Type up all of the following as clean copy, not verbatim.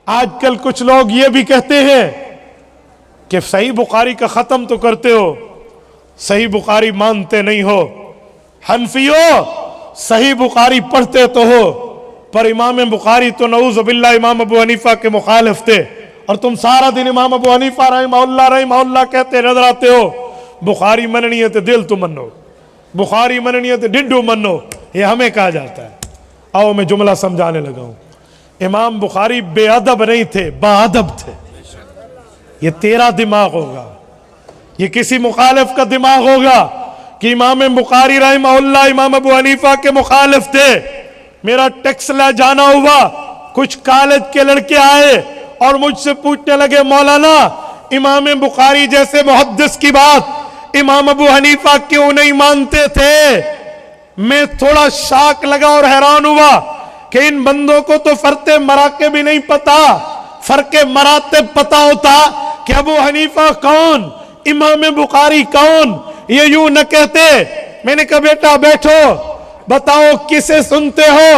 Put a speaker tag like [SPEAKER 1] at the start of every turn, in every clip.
[SPEAKER 1] آج کل کچھ لوگ یہ بھی کہتے ہیں کہ صحیح بخاری کا ختم تو کرتے ہو، صحیح بخاری مانتے نہیں ہو۔ حنفیوں، صحیح بخاری پڑھتے تو ہو، پر امام بخاری تو نعوذ باللہ امام ابو حنیفہ کے مخالف تھے، اور تم سارا دن امام ابو حنیفہ رحمہ اللہ کہتے نظر آتے ہو۔ بخاری مننی ہے تو دل تو منو، بخاری مننی ہے تو ڈڈو منو، یہ ہمیں کہا جاتا ہے۔ آؤ میں جملہ سمجھانے لگا ہوں۔ امام بخاری بے ادب نہیں تھے، با ادب تھے۔ یہ تیرا دماغ ہوگا، یہ کسی مخالف کا دماغ ہوگا کہ امام بخاری رحمہ اللہ امام ابو حنیفہ کے مخالف تھے۔ میرا ٹیکس لے جانا ہوا، کچھ کالج کے لڑکے آئے اور مجھ سے پوچھنے لگے مولانا امام بخاری جیسے محدث کی بات امام ابو حنیفہ کیوں نہیں مانتے تھے؟ میں تھوڑا شاک لگا اور حیران ہوا کہ ان بندوں کو تو فرق مراکب بھی نہیں پتا، فرق مراتب پتا ہوتا کہ ابو حنیفہ کون، امام بخاری کون، یہ یوں نہ کہتے۔ میں نے کہا بیٹا بیٹھو، بتاؤ کسے سنتے ہو؟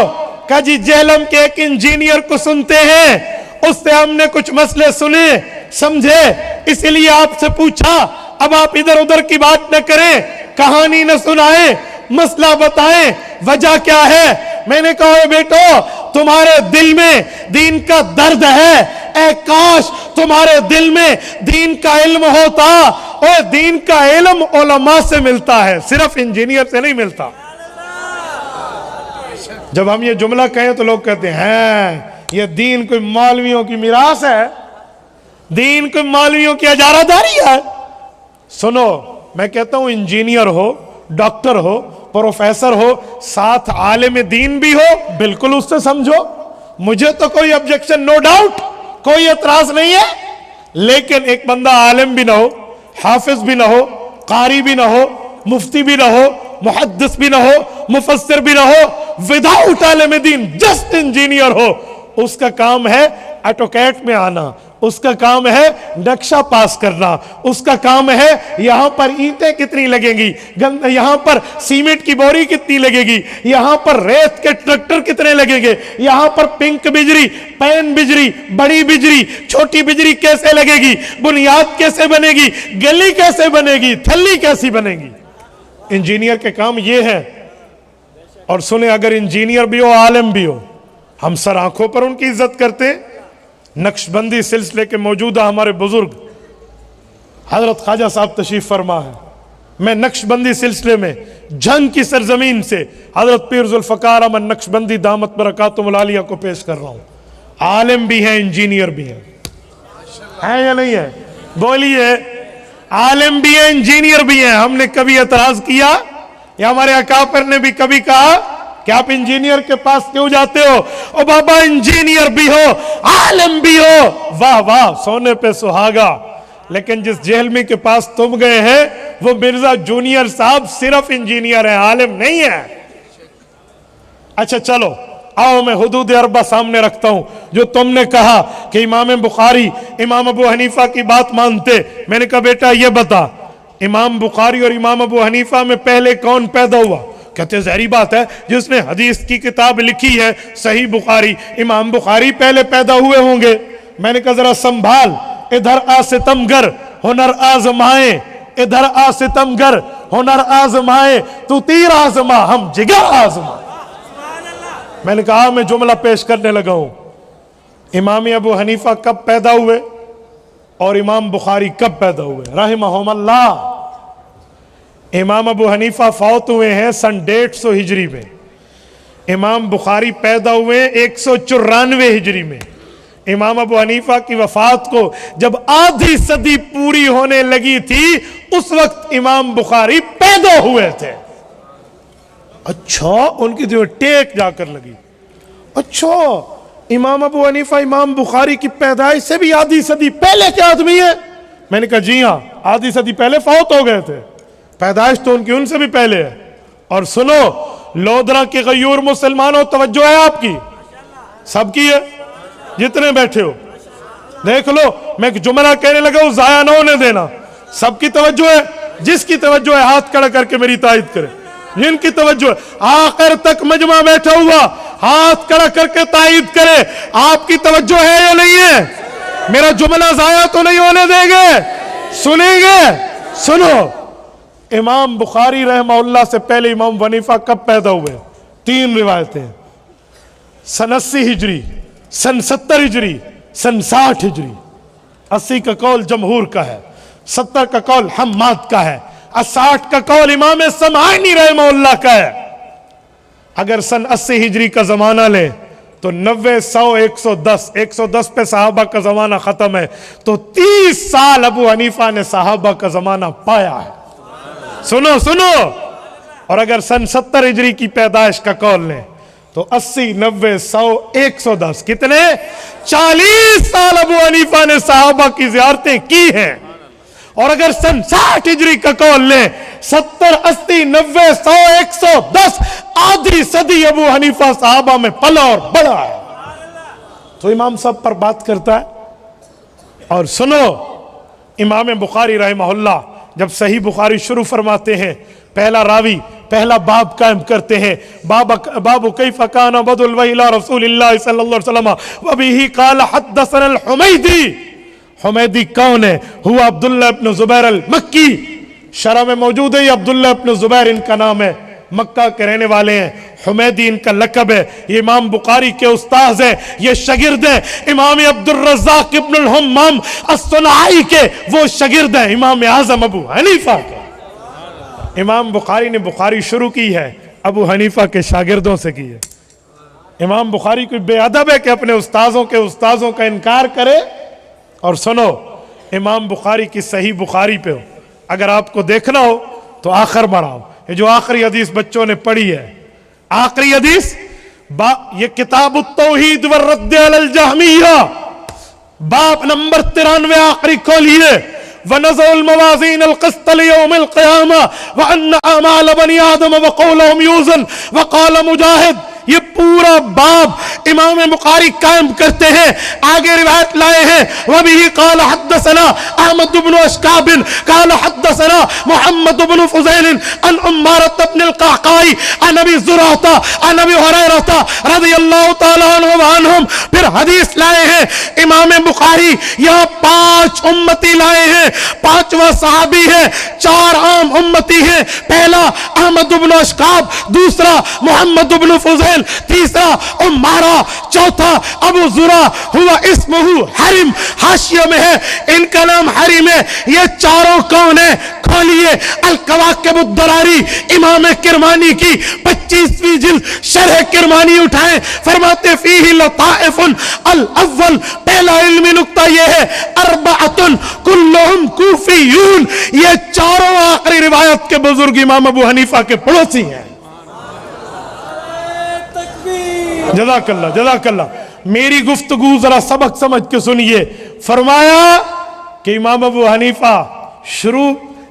[SPEAKER 1] کہا جی جہلم کے ایک انجینئر کو سنتے ہیں، اس سے ہم نے کچھ مسئلے سنے سمجھے، اس لیے آپ سے پوچھا۔ اب آپ ادھر ادھر کی بات نہ کریں، کہانی نہ سنائیں، مسئلہ بتائیں، وجہ کیا ہے؟ میں نے کہا اے بیٹو تمہارے دل میں دین کا درد ہے، اے کاش تمہارے دل میں دین کا علم ہوتا، اور دین کا علم علماء سے ملتا ہے، صرف انجینئر سے نہیں ملتا۔ جب ہم یہ جملہ کہیں تو لوگ کہتے ہیں یہ دین کوئی مولویوں کی میراث ہے، دین کوئی مولویوں کی اجارہ داری ہے۔ سنو، میں کہتا ہوں انجینئر ہو، ڈاکٹر ہو، پروفیسر ہو، ساتھ عالم دین بھی ہو، بالکل اس سے سمجھو، مجھے تو کوئی objection، نو ڈاؤٹ، کوئی اعتراض نہیں ہے۔ لیکن ایک بندہ عالم بھی نہ ہو، حافظ بھی نہ ہو، قاری بھی نہ ہو، مفتی بھی نہ ہو، محدث بھی نہ ہو، مفسر بھی نہ ہو، وداؤٹ عالم دین جسٹ انجینئر ہو، اس کا کام ہے ایٹوکیٹ میں آنا، اس کا کام ہے نقشہ پاس کرنا، اس کا کام ہے یہاں پر اینٹیں کتنی لگیں گی، یہاں پر سیمنٹ کی بوری کتنی لگے گی، یہاں پر ریت کے ٹریکٹر کتنے لگیں گے، یہاں پر پنک بجری، پین بجری، بڑی بجری، چھوٹی بجری کیسے لگے گی، بنیاد کیسے بنے گی، گلی کیسے بنے گی، تھلی کیسی بنے گی۔ انجینئر کے کام یہ ہے۔ اور سنیں، اگر انجینئر بھی ہو عالم بھی ہو، ہم سر آنکھوں پر ان کی عزت کرتے ہیں۔ نقش بندی سلسلے کے موجودہ ہمارے بزرگ حضرت خواجہ صاحب تشریف فرما ہے۔ میں نقش بندی سلسلے میں جنگ کی سرزمین سے حضرت پیر ذوالفقار احمد نقش بندی دامت برکاتہم العالیہ کو پیش کر رہا ہوں۔ عالم بھی ہیں، انجینئر بھی ہیں، ہیں یا نہیں ہے؟ بولیے، عالم بھی ہیں، انجینئر بھی ہیں۔ ہم نے کبھی اعتراض کیا یا ہمارے اکابر نے بھی کبھی کہا کہ آپ انجینئر کے پاس کیوں جاتے ہو؟ او بابا انجینئر بھی ہو، عالم بھی ہو، واہ واہ، سونے پہ سہاگا۔ لیکن جس جہلمی کے پاس تم گئے ہیں وہ مرزا جونیئر صاحب صرف انجینئر ہیں، عالم نہیں ہے۔ اچھا چلو، آؤ میں حدود اربع سامنے رکھتا ہوں۔ جو تم نے کہا کہ امام بخاری امام ابو حنیفہ کی بات مانتے، میں نے کہا بیٹا یہ بتا، امام بخاری اور امام ابو حنیفہ میں پہلے کون پیدا ہوا؟ کہتے ظاہری بات ہے، جس نے حدیث کی کتاب لکھی ہے صحیح بخاری، امام بخاری پہلے پیدا ہوئے ہوں گے۔ میں نے کہا ذرا سنبھال، ادھر آ ستمگر ہنر آزمائے، ادھر آ ستمگر ہنر آزمائے، تو تیر آزما ہم جگر آزما۔ میں نے کہا میں جملہ پیش کرنے لگا ہوں۔ امام ابو حنیفہ کب پیدا ہوئے اور امام بخاری کب پیدا ہوئے رحمہم اللہ؟ امام ابو حنیفہ فوت ہوئے ہیں سن 150 ہجری میں، امام بخاری پیدا ہوئے 194 ہجری میں۔ امام ابو حنیفہ کی وفات کو جب آدھی صدی پوری ہونے لگی تھی، اس وقت امام بخاری پیدا ہوئے تھے۔ اچھا، ان کی جو ٹیک جا کر لگی، اچھا امام ابو حنیفہ امام بخاری کی پیدائش سے بھی آدھی صدی پہلے کے آدمی ہیں؟ میں نے کہا جی ہاں، آدھی صدی پہلے فوت ہو گئے تھے، پیدائش تو ان کی ان سے بھی پہلے ہے۔ اور سنو، لودھرا کے غیور مسلمانوں، توجہ ہے آپ کی، سب کی ہے، جتنے بیٹھے ہو دیکھ لو، میں ایک جملہ کہنے لگا ہوں، ضائع نہ ہونے دینا، سب کی توجہ ہے، جس کی توجہ ہے ہاتھ کھڑا کر کے میری تائید کرے، جن کی توجہ ہے۔ آخر تک مجمع بیٹھا ہوا، ہاتھ کھڑا کر کے تائید کرے آپ کی توجہ ہے یا نہیں ہے؟ میرا جملہ ضائع تو نہیں ہونے دیں گے؟ سنیں گے؟ سنو، امام بخاری رحمہ اللہ سے پہلے امام حنیفہ کب پیدا ہوئے؟ 3 روایتیں، سن 80 ہجری، سن 70 ہجری، سن 60 ہجری۔ 80 کا قول جمہور کا ہے، 70 کا قول حماد کا ہے، 60 کا قول امام سمعانی رحمہ اللہ کا ہے۔ اگر سن 80 ہجری کا زمانہ لیں تو 90 100 110 110 پہ صحابہ کا زمانہ ختم ہے، تو 30 سال ابو حنیفہ نے صحابہ کا زمانہ پایا ہے۔ سنو سنو، اور اگر سن 70 ہجری کی پیدائش کا قول لیں تو 80 90 100 110 کتنے؟ 40 سال ابو حنیفہ نے صحابہ کی زیارتیں کی ہیں۔ اور اگر سن 60 ہجری کا قول لیں 70 80 90 100 110 آدھی صدی ابو حنیفہ صحابہ میں پلا اور بڑا ہے۔ تو امام صاحب پر بات کرتا ہے۔ اور سنو، امام بخاری رحمہ اللہ جب صحیح بخاری شروع فرماتے ہیں، پہلا راوی پہلا باب قائم کرتے ہیں، باب کیف کان بدء الوحی الی رسول اللہ صلی اللہ علیہ وسلم وبہ قال حدثنا الحمیدی۔ حمیدی کون ہے؟ ہوا عبداللہ ابن زبیر المکی، شرح میں موجود ہے، یہ عبداللہ ابن زبیر ان کا نام ہے، مکہ کے رہنے والے ہیں۔ حمیدی ان کا لقب ہے، یہ امام بخاری کے استاذ ہیں، یہ شاگرد ہیں امام عبد الرزاق ابن الحمام الصنعائی کے، وہ شاگرد ہیں امام اعظم ابو حنیفہ کے۔ امام بخاری نے بخاری شروع کی ہے ابو حنیفہ کے شاگردوں سے کی ہے۔ امام بخاری کوئی بے ادب ہے کہ اپنے استاذوں کا انکار کرے؟ اور سنو، امام بخاری کی صحیح بخاری پہ ہو اگر آپ کو دیکھنا ہو تو آخر بڑھاؤ، یہ جو آخری حدیث بچوں نے پڑھی ہے، آخری حدیث، یہ کتاب التوحید والرد علی الجہمیہ، باب نمبر 93 آخری کھولیے، وَنَزَعُ الْمَوَازِينَ الْقِسْطَ لِيَوْمِ الْقِيَامَةِ وَأَنَّ أَعْمَالَ بَنِي آدَمَ وَقَوْلَهُمْ يُوزَنُ وَقَالَ مجاہد۔ یہ پورا باب امام بخاری قائم کرتے ہیں، آگے روایت لائے ہیں، وَبِهِ قَالَ حَدَّثَنَا احمد بن اشکاب قال حدثنا محمد بن فضیل عن عمارة بن القعقاع عن ابی زرعہ عن ابی ہریرہ رضی اللہ تعالیٰ عنہ وعنہم۔ پھر حدیث لائے ہیں امام بخاری، یہاں 5 امتی لائے ہیں، 5واں صحابی ہے، 4 عام امتی ہیں، پہلا احمد بن اشکاب، دوسرا محمد بن فضیل، تیسرا عمارہ، چوتھا ابو زرع، ہوا اسمہ حرم، حاشیہ میں ہے ان کا نام حرم ہے۔ یہ چاروں کون ہیں؟ کھولیے الکواکب الدراری، امام کرمانی کی 25ویں جلد شرح کرمانی اٹھائیں، فرماتے فیہ لطائف الاول، پہلا علمی نکتہ یہ ہے، 4 کلہم کوفیون، یہ چاروں آخری روایت کے بزرگ امام ابو حنیفہ کے پڑوسی ہیں۔ جزاک اللہ جزاک اللہ۔ میری گفتگو ذرا سبق سمجھ کے سنیے۔ فرمایا کہ امام ابو حنیفہ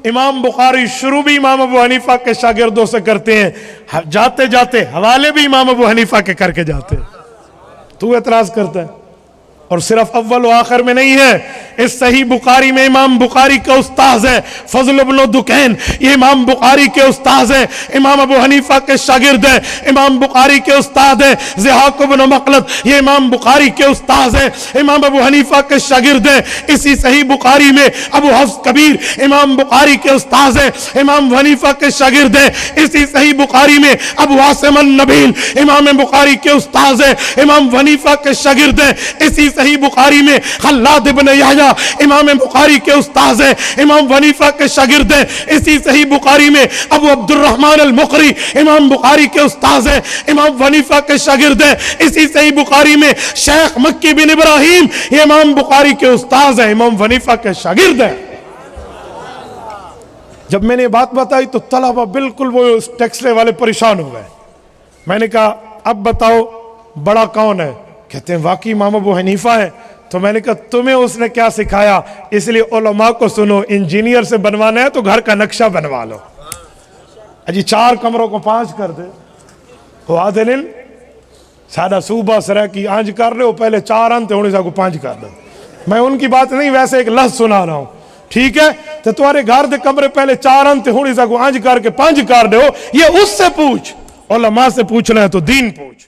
[SPEAKER 1] امام بخاری شروع بھی امام ابو حنیفہ کے شاگردوں سے کرتے ہیں، جاتے جاتے حوالے بھی امام ابو حنیفہ کے کر کے جاتے ہیں۔ تو اعتراض کرتا ہے؟ اور صرف اول و آخر میں نہیں ہے، اس صحیح بخاری میں امام بخاری کا استاذ ہے فضل بن دکین، یہ امام بخاری کے استاذ ہیں، امام ابو حنیفہ کے شاگرد ہیں، امام بخاری کے استاد ہیں ضحاک بن مخلد، یہ امام بخاری کے استاذ ہیں، امام ابو حنیفہ کے شاگرد ہیں۔ اسی صحیح بخاری میں ابو حفص کبیر امام بخاری کے استاذ ہیں، امام حنیفہ کے شاگرد ہیں۔ اسی صحیح بخاری میں ابو عاصم النبیل امام بخاری کے استاذ ہیں، امام حنیفہ کے شاگرد ہیں۔ اسی صحیح بخاری میں خلاد بن یحییٰ امام بخاری کے استاذ ہیں، امام حنیفہ کے شاگرد ہیں۔ اسی صحیح بخاری میں ابو عبد الرحمن المقری امام بخاری کے استاذ ہیں، امام حنیفہ کے شاگرد ہیں۔ اسی صحیح بخاری میں شیخ مکی بن ابراہیم یہ امام بخاری کے استاذ ہیں، امام حنیفہ کے شاگرد ہیں۔ جب میں نے بات بتائی تو طلبہ بالکل وہ ٹیکسلے والے پریشان ہو گئے۔ میں نے کہا اب بتاؤ بڑا کون ہے؟ کہتے ہیں واقعی امام ابو حنیفہ ہے۔ تو میں نے کہا تمہیں اس نے کیا سکھایا؟ اس لیے علماء کو سنو، انجینئر سے بنوانا ہے تو گھر کا نقشہ بنوا لو، اجی 4 کمروں کو 5 کر دے، ہوا دلن سادہ صوبہ سرہ کی آنج کر رہے ہو، پہلے 4 انتے ہونے سے کو 5 کر دے۔ میں ان کی بات نہیں، ویسے ایک لفظ سنا رہا ہوں، ٹھیک ہے؟ تو تمہارے گھر دے کمرے پہلے 4 انتے ہونے سے کو آنج کر کے 5 کر دے ہو، یہ اس سے پوچھ، علماء سے پوچھنا ہے تو دین پوچھ۔